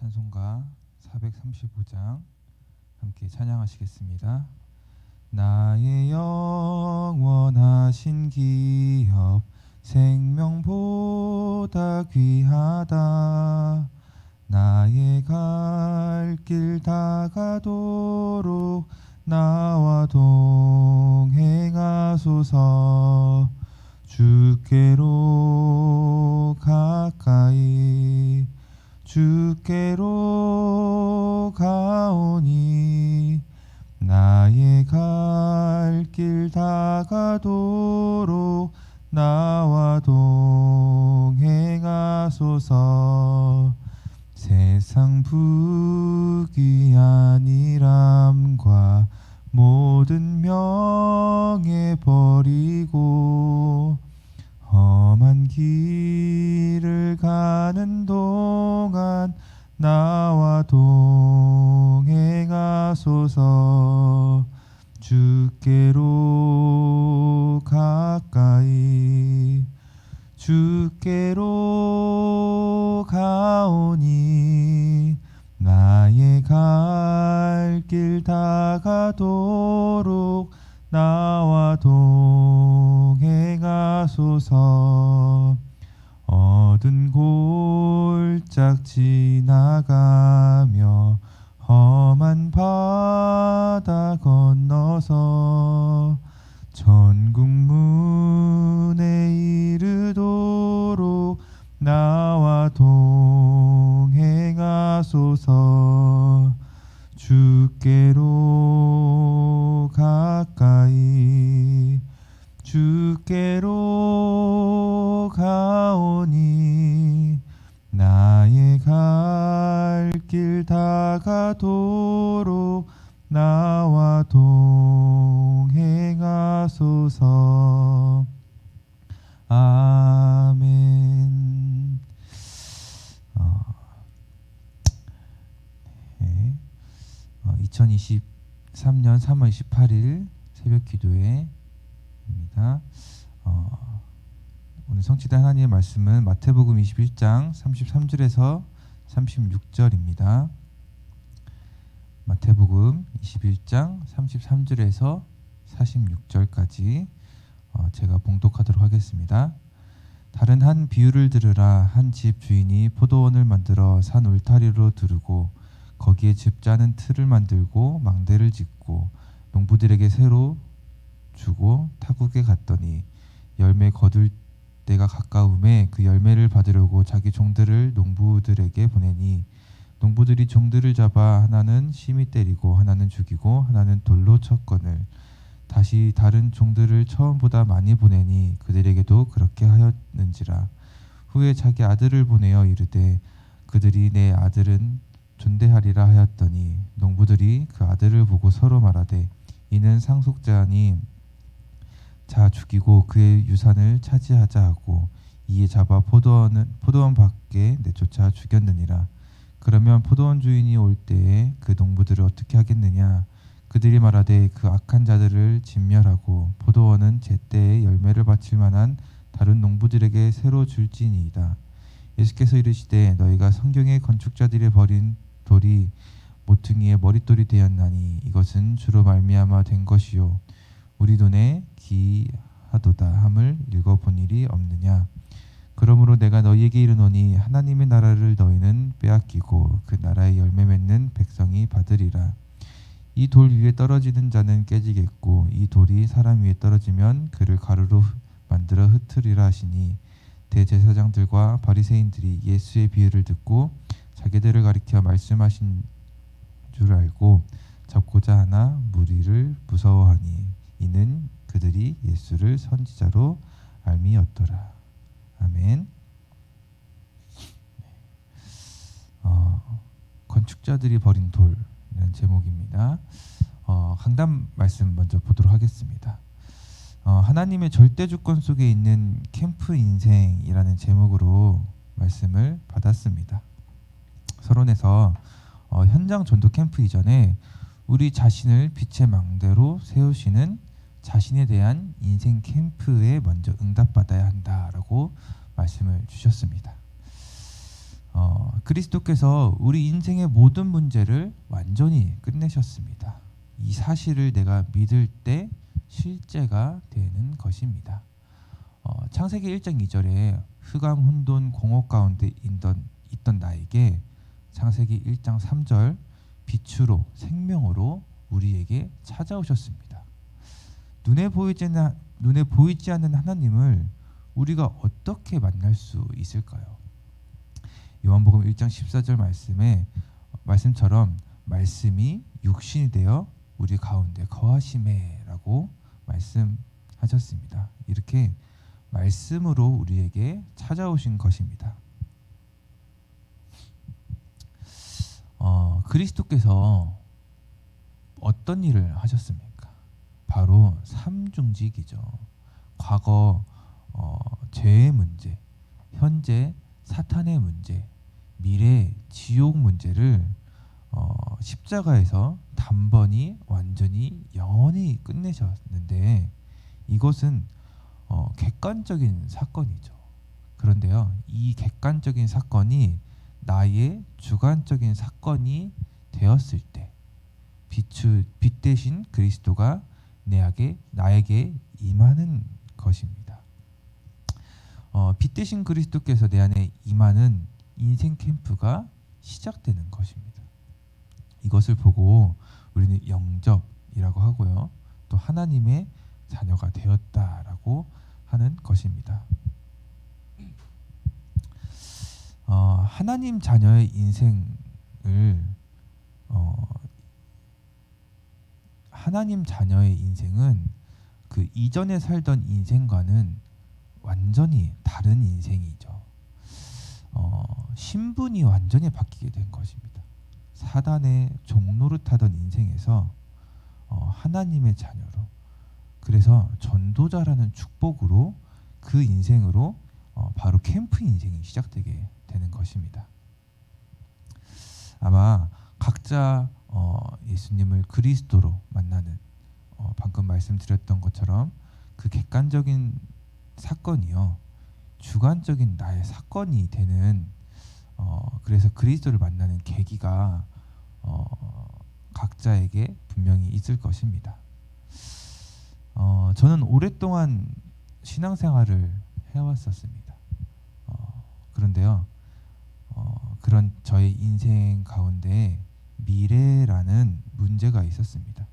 찬송가 435장 함께 찬양하시겠습니다. 나의 영원하신 기업 생명보다 귀하다. 나의 갈 길 다가도록 나와 동행하소서. 주께로 가까이 주께로 가오니 나의 갈 길 다가도록 나와 동행하소서. 세상 부귀한 일함과 모든 명예 버리고 험한 길을 가는 동안 나와 동행하소서. 주께로 가까이 주께로 가오니 나의 갈 길 다가도록 나와 동행하소서. 어두운 골짝 지나가며 험한 바다 건너서 천국 문에 이르도록 나와 동행하소서. 주께로 가까이 주께로 가오니 나의 갈 길 다가도록 나와 동행하소서. 아멘. 2023년 3월 28일 새벽 기도회입니다. 오늘 성취된 하나님의 말씀은 마태복음 21장 33절에서 36절입니다. 마태복음 21장 33절에서 46절까지 제가 봉독하도록 하겠습니다. 다른 한 비유를 들으라. 한 집 주인이 포도원을 만들어 산 울타리로 두르고 거기에 즙 짜는 틀을 만들고 망대를 짓고 농부들에게 새로 주고 타국에 갔더니 열매 거둘 때가 가까움에 그 열매를 받으려고 자기 종들을 농부들에게 보내니 농부들이 종들을 잡아 하나는 심히 때리고 하나는 죽이고 하나는 돌로 쳤거늘 다시 다른 종들을 처음보다 많이 보내니 그들에게도 그렇게 하였는지라. 후에 자기 아들을 보내어 이르되 그들이 내 아들은 존대하리라 하였더니 농부들이 그 아들을 보고 서로 말하되 이는 상속자니 자 죽이고 그의 유산을 차지하자 하고 이에 잡아 포도원 밖에 내쫓아 죽였느니라. 그러면 포도원 주인이 올 때에 그 농부들을 어떻게 하겠느냐. 그들이 말하되 그 악한 자들을 진멸하고 포도원은 제때에 열매를 바칠 만한 다른 농부들에게 새로 줄지니이다. 예수께서 이르시되 너희가 성경의 건축자들이 버린 돌이 모퉁이의 머릿돌이 되었나니 이것은 주로 말미암아 된 것이요 우리 눈에 기하도다 함을 읽어본 일이 없느냐. 그러므로 내가 너희에게 이르노니 하나님의 나라를 너희는 빼앗기고 그 나라의 열매 맺는 백성이 받으리라. 이 돌 위에 떨어지는 자는 깨지겠고 이 돌이 사람 위에 떨어지면 그를 가루로 만들어 흩으리라 하시니 대제사장들과 바리새인들이 예수의 비유를 듣고 자기들을 가리켜 말씀하신 줄 알고 잡고자 하나 무리를 무서워하니 이는 그들이 예수를 선지자로 알미었더라. 아멘. 건축자들이 버린 돌이라는 제목입니다. 강단 말씀 먼저 보도록 하겠습니다. 하나님의 절대 주권 속에 있는 캠프 인생이라는 제목으로 말씀을 받았습니다. 서론에서 현장 전도 캠프 이전에 우리 자신을 빛의 망대로 세우시는 자신에 대한 인생 캠프에 먼저 응답받아야 한다라고 말씀을 주셨습니다. 그리스도께서 우리 인생의 모든 문제를 완전히 끝내셨습니다. 이 사실을 내가 믿을 때 실제가 되는 것입니다. 창세기 1장 2절에 흑암 혼돈 공허 가운데 있던 나에게 창세기 1장 3절 빛으로 생명으로 우리에게 찾아오셨습니다. 눈에 보이지 않는 하나님을 우리가 어떻게 만날 수 있을까요? 요한복음 1장 14절 말씀처럼 말씀이 육신이 되어 우리 가운데 거하심에라고 말씀하셨습니다. 이렇게 말씀으로 우리에게 찾아오신 것입니다. 그리스도께서 어떤 일을 하셨습니까? 바로 삼중직이죠. 과거 죄의 문제, 현재 사탄의 문제, 미래 지옥 문제를 십자가에서 단번이 완전히 영원히 끝내셨는데 이것은 객관적인 사건이죠. 그런데요, 이 객관적인 사건이 나의 주관적인 사건이 되었을 때 빛 대신 그리스도가 나에게 임하는 것입니다. 빛 대신 그리스도께서 내 안에 임하는 인생 캠프가 시작되는 것입니다. 이것을 보고 우리는 영접이라고 하고요, 또 하나님의 자녀가 되었다라고 하는 것입니다. 하나님 자녀의 인생은 그 이전에 살던 인생과는 완전히 다른 인생이죠. 신분이 완전히 바뀌게 된 것입니다. 사단의 종노릇하던 인생에서 하나님의 자녀로, 그래서 전도자라는 축복으로 그 인생으로 바로 캠프 인생이 시작되게 되는 것입니다. 아마 각자 예수님을 그리스도로 만나는 방금 말씀드렸던 것처럼 그 객관적인 사건이요, 주관적인 나의 사건이 되는 그래서 그리스도를 만나는 계기가 각자에게 분명히 있을 것입니다. 저는 오랫동안 신앙생활을 해왔었습니다. 그런데요, 그런 저의 인생 가운데 미래라는 문제가 있었습니다.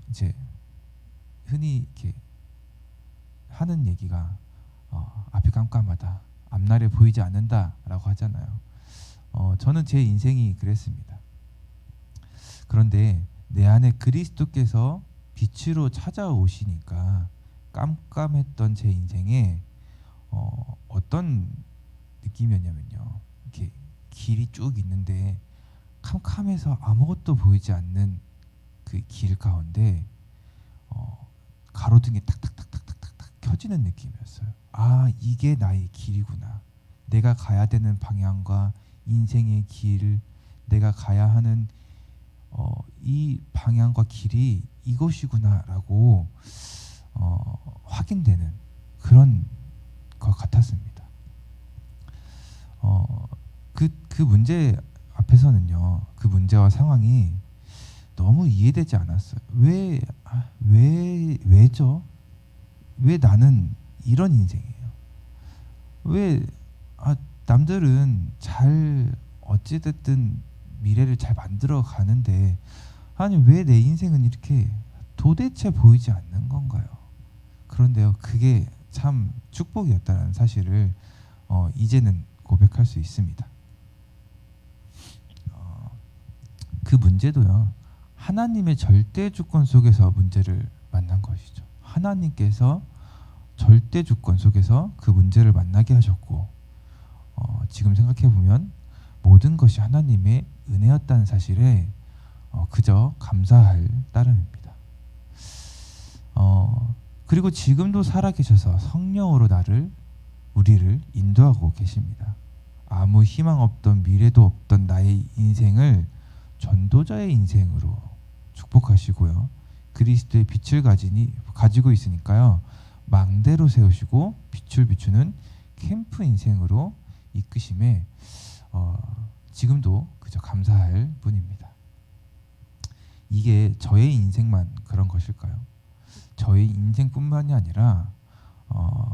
이제 흔히 이렇게 하는 얘기가 앞이 깜깜하다, 앞날에 보이지 않는다라고 하잖아요. 저는 제 인생이 그랬습니다. 그런데 내 안에 그리스도께서 빛으로 찾아오시니까 깜깜했던 제 인생에 어떤 느낌이었냐면요, 이렇게 길이 쭉 있는데 캄캄해서 아무것도 보이지 않는 그 길 가운데 가로등이 탁탁탁탁탁탁 켜지는 느낌이었어요. 아, 이게 나의 길이구나. 내가 가야 되는 방향과 인생의 길, 내가 가야 하는 이 방향과 길이 이것이구나라고 확인되는 그런 것 같았습니다. 그 문제 앞에서는요, 그 문제와 상황이 너무 이해되지 않았어요. 왜죠? 왜 나는 이런 인생이에요? 왜 남들은 잘 어찌됐든 미래를 잘 만들어 가는데 아니 왜 내 인생은 이렇게 도대체 보이지 않는 건가요? 그런데요, 그게 참 축복이었다는 사실을 이제는 고백할 수 있습니다. 그 문제도요, 하나님의 절대 주권 속에서 문제를 만난 것이죠. 하나님께서 절대 주권 속에서 그 문제를 만나게 하셨고 지금 생각해 보면 모든 것이 하나님의 은혜였다는 사실에 그저 감사할 따름입니다. 그리고 지금도 살아계셔서 성령으로 우리를 인도하고 계십니다. 아무 희망 없던 미래도 없던 나의 인생을 전도자의 인생으로 축복하시고요, 그리스도의 빛을 가지고 있으니까요, 망대로 세우시고 빛을 비추는 캠프 인생으로 이끄심에 지금도 그저 감사할 뿐입니다. 이게 저의 인생만 그런 것일까요? 저의 인생뿐만이 아니라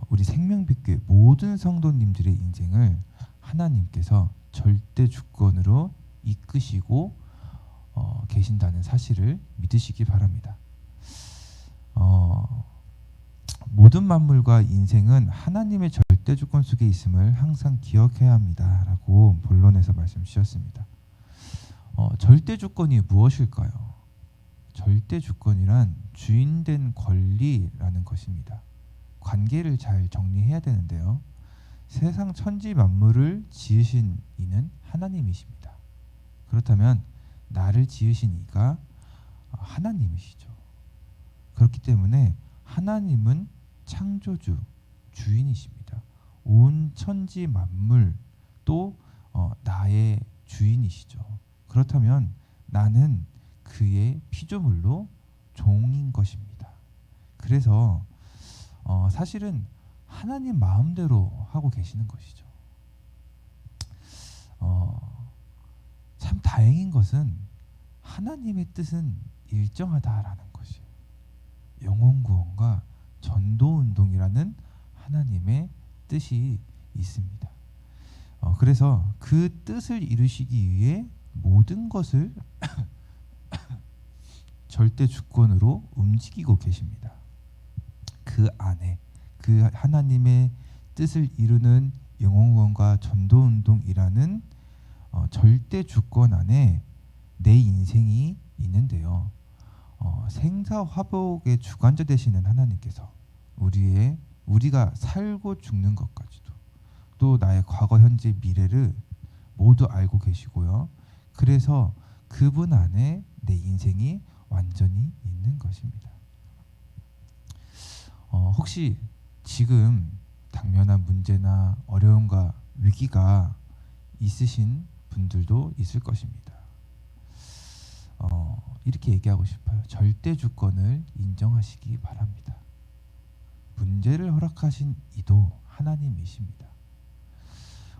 우리 생명빛교회 모든 성도님들의 인생을 하나님께서 절대 주권으로 이끄시고 계신다는 사실을 믿으시기 바랍니다. 모든 만물과 인생은 하나님의 절대 주권 속에 있음을 항상 기억해야 합니다라고 본론에서 말씀 주셨습니다. 절대 주권이 무엇일까요? 절대 주권이란 주인된 권리라는 것입니다. 관계를 잘 정리해야 되는데요. 세상 천지 만물을 지으신 이는 하나님이십니다. 그렇다면 나를 지으신 이가 하나님이시죠. 그렇기 때문에 하나님은 창조주, 주인이십니다. 온 천지 만물 또 나의 주인이시죠. 그렇다면 나는 그의 피조물로 종인 것입니다. 그래서 사실은 하나님 마음대로 하고 계시는 것이죠. 참 다행인 것은 하나님의 뜻은 일정하다라는 것이에요. 영혼 구원과 전도 운동이라는 하나님의 뜻이 있습니다. 그래서 그 뜻을 이루시기 위해 모든 것을 절대 주권으로 움직이고 계십니다. 그 안에 그 하나님의 뜻을 이루는 영혼 구원과 전도 운동이라는 절대 주권 안에 내 인생이 있는데요. 생사화복의 주관자 되시는 하나님께서 우리가 살고 죽는 것까지도 또 나의 과거, 현재, 미래를 모두 알고 계시고요. 그래서 그분 안에 내 인생이 완전히 있는 것입니다. 혹시 지금 당면한 문제나 어려움과 위기가 있으신 분들도 있을 것입니다. 이렇게 얘기하고 싶어요. 절대 주권을 인정하시기 바랍니다. 문제를 허락하신 이도 하나님이십니다.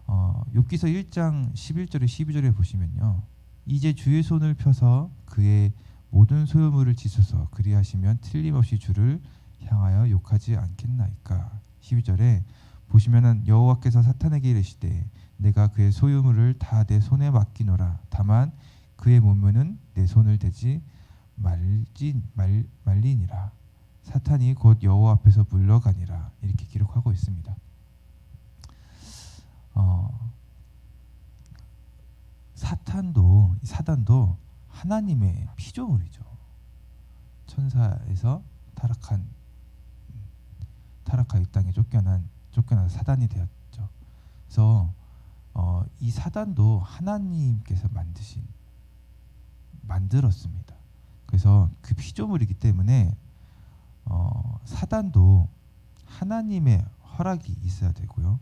욥기서 1장 11절에 12절에 보시면요. 이제 주의 손을 펴서 그의 모든 소유물을 지소서 그리하시면 틀림없이 주를 향하여 욕하지 않겠나이까. 12절에 보시면은 여호와께서 사탄에게 이르시되 내가 그의 소유물을 다 내 손에 맡기노라. 다만 그의 몸에는 내 손을 대지 말리니라. 사탄이 곧 여호와 앞에서 물러가니라. 이렇게 기록하고 있습니다. 사단도 하나님의 피조물이죠. 천사에서 타락하여 이 땅에 쫓겨난 사단이 되었죠. 그래서 이 사단도 하나님께서 만들었습니다. 그래서 그 피조물이기 때문에 사단도 하나님의 허락이 있어야 되고요.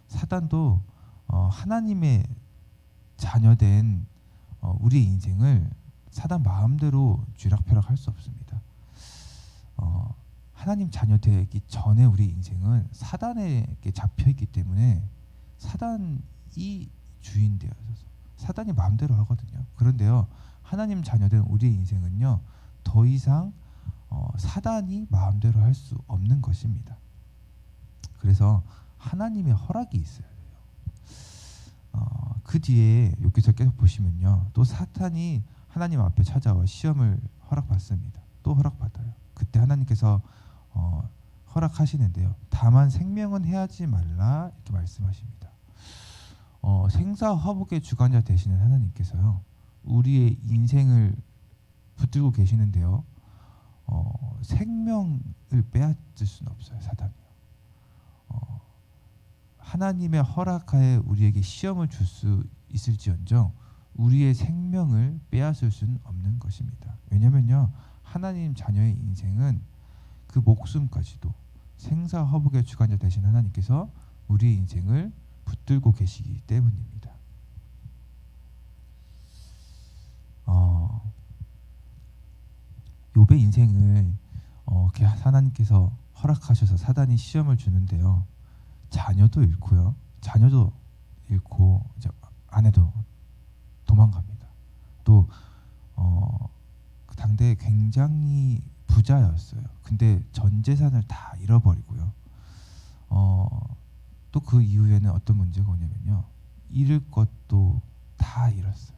사단도 하나님의 자녀된 우리의 인생을 사단 마음대로 쥐락펴락할 수 없습니다. 하나님 자녀 되기 전에 우리 인생은 사단에게 잡혀 있기 때문에 사단이 주인 되어서 사단이 마음대로 하거든요. 그런데요, 하나님 자녀된 우리의 인생은요, 더 이상 사단이 마음대로 할 수 없는 것입니다. 그래서 하나님의 허락이 있어야 돼요. 그 뒤에 욥기서 계속 보시면요, 또 사탄이 하나님 앞에 찾아와 시험을 허락받습니다. 또 허락받아요. 그때 하나님께서 허락하시는데요. 다만 생명은 해하지 말라 이렇게 말씀하십니다. 생사화복의 주관자 되시는 하나님께서요, 우리의 인생을 붙들고 계시는데요. 생명을 빼앗을 수는 없어요. 사단이요. 하나님의 허락하에 우리에게 시험을 줄 수 있을지언정 우리의 생명을 빼앗을 수는 없는 것입니다. 왜냐면요, 하나님 자녀의 인생은 그 목숨까지도 생사화복의 주관자 되신 하나님께서 우리의 인생을 붙들고 계시기 때문입니다. 욥의 인생을 하나님께서 허락하셔서 사단이 시험을 주는데요. 자녀도 잃고요. 자녀도 잃고 이제 굉장히 부자였어요. 근데 전 재산을 다 잃어버리고요. 또 그 이후에는 어떤 문제가 오냐면요. 잃을 것도 다 잃었어요.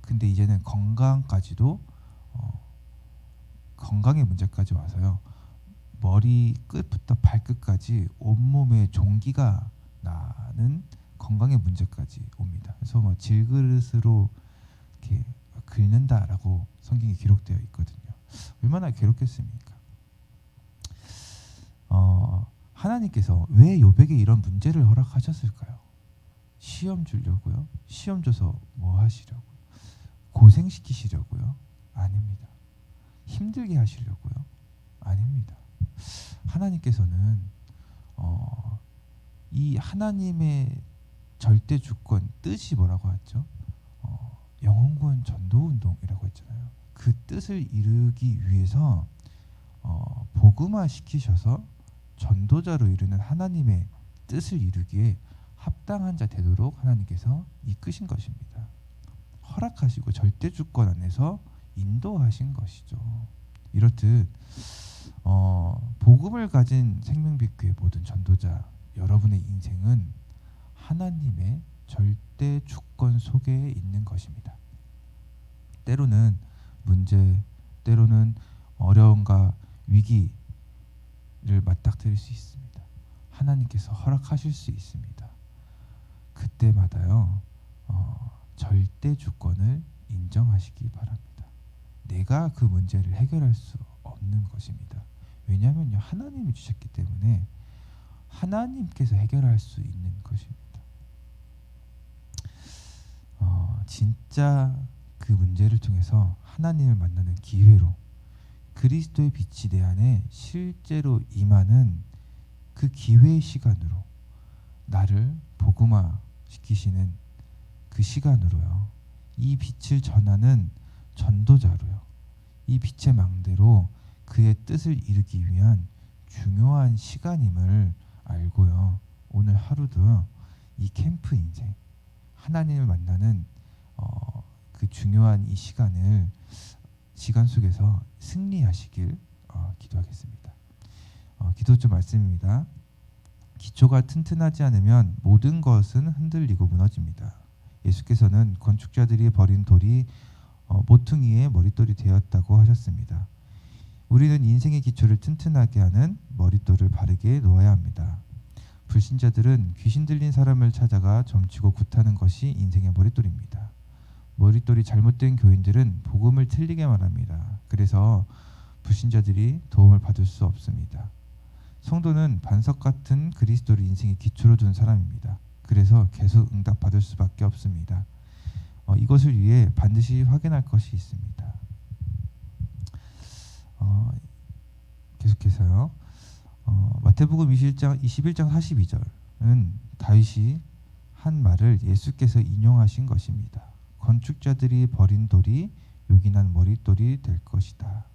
근데 이제는 건강까지도 건강의 문제까지 와서요. 머리 끝부터 발끝까지 온몸에 종기가 나는 건강의 문제까지 옵니다. 그래서 뭐 질그릇으로 이렇게 긁는다라고 성경에 기록되어 있거든요. 얼마나 괴롭겠습니까? 하나님께서 왜 요백에 이런 문제를 허락하셨을까요? 시험 주려고요? 시험 줘서 뭐 하시려고요? 고생시키시려고요? 아닙니다. 힘들게 하시려고요? 아닙니다. 하나님께서는 이 하나님의 절대 주권 뜻이 뭐라고 하죠? 영혼구원 전도운동이라고 했잖아요. 그 뜻을 이루기 위해서 복음화 시키셔서 전도자로 이루는 하나님의 뜻을 이루기에 합당한 자 되도록 하나님께서 이끄신 것입니다. 허락하시고 절대 주권 안에서 인도하신 것이죠. 이렇듯 복음을 가진 생명빛교회 모든 전도자 여러분의 인생은 하나님의 절대 주권 속에 있는 것입니다. 때로는 문제, 때로는 어려움과 위기를 맞닥뜨릴 수 있습니다. 하나님께서 허락하실 수 있습니다. 그때마다요 절대 주권을 인정하시기 바랍니다. 내가 그 문제를 해결할 수 없는 것입니다. 왜냐하면요 하나님이 주셨기 때문에 하나님께서 해결할 수 있는 것입니다. 진짜 그 문제를 통해서 하나님을 만나는 기회로 그리스도의 빛이 내 안에 실제로 임하는 그 기회의 시간으로 나를 복음화 시키시는 그 시간으로요. 이 빛을 전하는 전도자로요. 이 빛의 망대로 그의 뜻을 이루기 위한 중요한 시간임을 알고요. 오늘 하루도 이 캠프 인생 하나님을 만나는 그 중요한 이 시간 속에서 승리하시길 기도하겠습니다. 기도 좀 말씀입니다. 기초가 튼튼하지 않으면 모든 것은 흔들리고 무너집니다. 예수께서는 건축자들이 버린 돌이 모퉁이의 머릿돌이 되었다고 하셨습니다. 우리는 인생의 기초를 튼튼하게 하는 머릿돌을 바르게 놓아야 합니다. 불신자들은 귀신 들린 사람을 찾아가 점치고 굿하는 것이 인생의 머릿돌입니다. 머릿돌이 잘못된 교인들은 복음을 틀리게 말합니다. 그래서 불신자들이 도움을 받을 수 없습니다. 성도는 반석 같은 그리스도를 인생의 기초로 둔 사람입니다. 그래서 계속 응답받을 수밖에 없습니다. 이것을 위해 반드시 확인할 것이 있습니다. 계속해서요. 마태복음 21장 42절은 다윗이 한 말을 예수께서 인용하신 것입니다. 건축자들이 버린 돌이 요긴한 머릿돌이 될 것이다.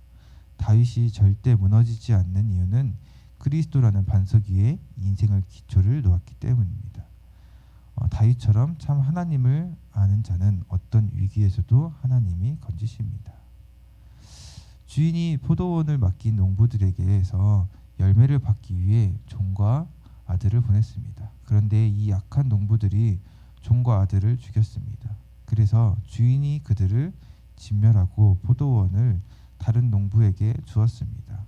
다윗이 절대 무너지지 않는 이유는 그리스도라는 반석 위에 인생의 기초를 놓았기 때문입니다. 다윗처럼 참 하나님을 아는 자는 어떤 위기에서도 하나님이 건지십니다. 주인이 포도원을 맡긴 농부들에게서 열매를 받기 위해 종과 아들을 보냈습니다. 그런데 이 약한 농부들이 종과 아들을 죽였습니다. 그래서 주인이 그들을 진멸하고 포도원을 다른 농부에게 주었습니다.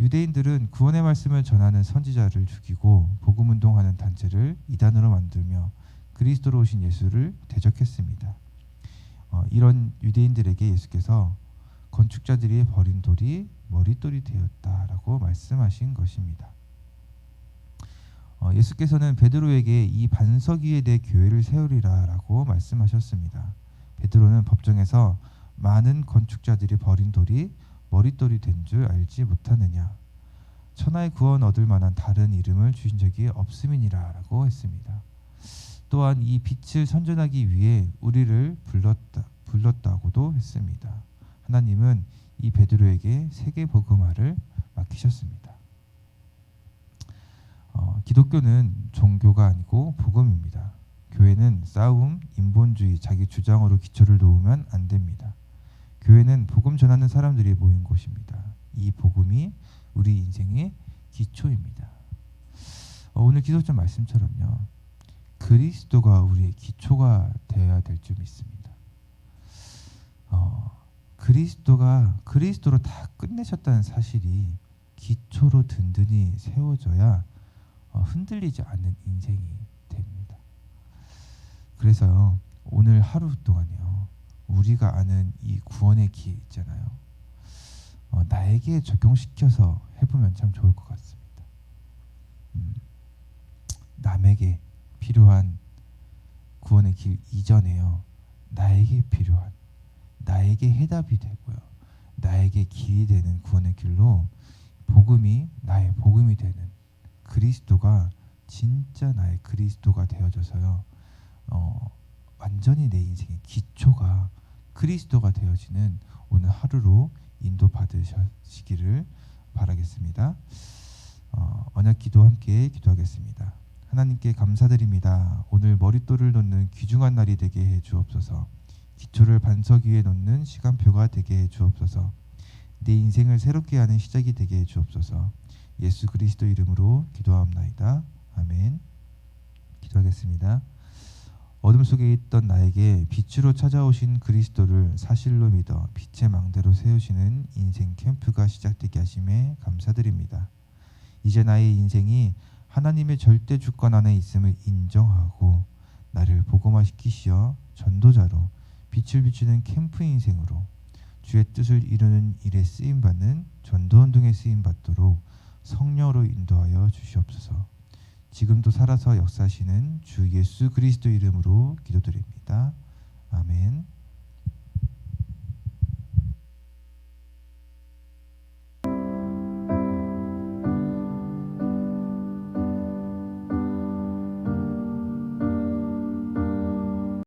유대인들은 구원의 말씀을 전하는 선지자를 죽이고 복음운동하는 단체를 이단으로 만들며 그리스도로 오신 예수를 대적했습니다. 이런 유대인들에게 예수께서 건축자들이 버린 돌이 머릿돌이 되었다라고 말씀하신 것입니다. 예수께서는 베드로에게 이 반석 위에 내 교회를 세우리라라고 말씀하셨습니다. 베드로는 법정에서 많은 건축자들이 버린 돌이 머릿돌이 된 줄 알지 못하느냐. 천하의 구원 얻을 만한 다른 이름을 주신 적이 없음이니라라고 했습니다. 또한 이 빛을 선전하기 위해 우리를 불렀다고도 했습니다. 하나님은 이 베드로에게 세계 복음화를 맡기셨습니다. 기독교는 종교가 아니고 복음입니다. 교회는 싸움, 인본주의, 자기 주장으로 기초를 놓으면 안 됩니다. 교회는 복음 전하는 사람들이 모인 곳입니다. 이 복음이 우리 인생의 기초입니다. 오늘 기도점 말씀처럼요. 그리스도가 우리의 기초가 되어야 될 줄 믿습니다. 그리스도로 다 끝내셨다는 사실이 기초로 든든히 세워져야 흔들리지 않는 인생이 됩니다. 그래서요, 오늘 하루 동안요, 우리가 아는 이 구원의 길 있잖아요. 나에게 적용시켜서 해보면 참 좋을 것 같습니다. 남에게 필요한 구원의 길 이전에요, 나에게 필요한, 나에게 해답이 되고요, 나에게 길이 되는 구원의 길로 복음이 나의 복음이 되는 그리스도가 진짜 나의 그리스도가 되어져서요, 완전히 내 인생의 기초가 그리스도가 되어지는 오늘 하루로 인도 받으시기를 바라겠습니다. 언약 기도 함께 기도하겠습니다. 하나님께 감사드립니다. 오늘 머릿돌을 놓는 귀중한 날이 되게 해 주옵소서. 기초를 반석 위에 놓는 시간표가 되게 해 주옵소서. 내 인생을 새롭게 하는 시작이 되게 해 주옵소서. 예수 그리스도 이름으로 기도하옵나이다. 아멘. 기도하겠습니다. 어둠 속에 있던 나에게 빛으로 찾아오신 그리스도를 사실로 믿어 빛의 망대로 세우시는 인생 캠프가 시작되게 하심에 감사드립니다. 이제 나의 인생이 하나님의 절대 주권 안에 있음을 인정하고 나를 복음화시키시어 전도자로 빛을 비추는 캠프 인생으로 주의 뜻을 이루는 일에 쓰임받는 전도운동에 쓰임받도록 성령으로 인도하여 주시옵소서. 지금도 살아서 역사하시는 주 예수 그리스도 이름으로 기도드립니다. 아멘.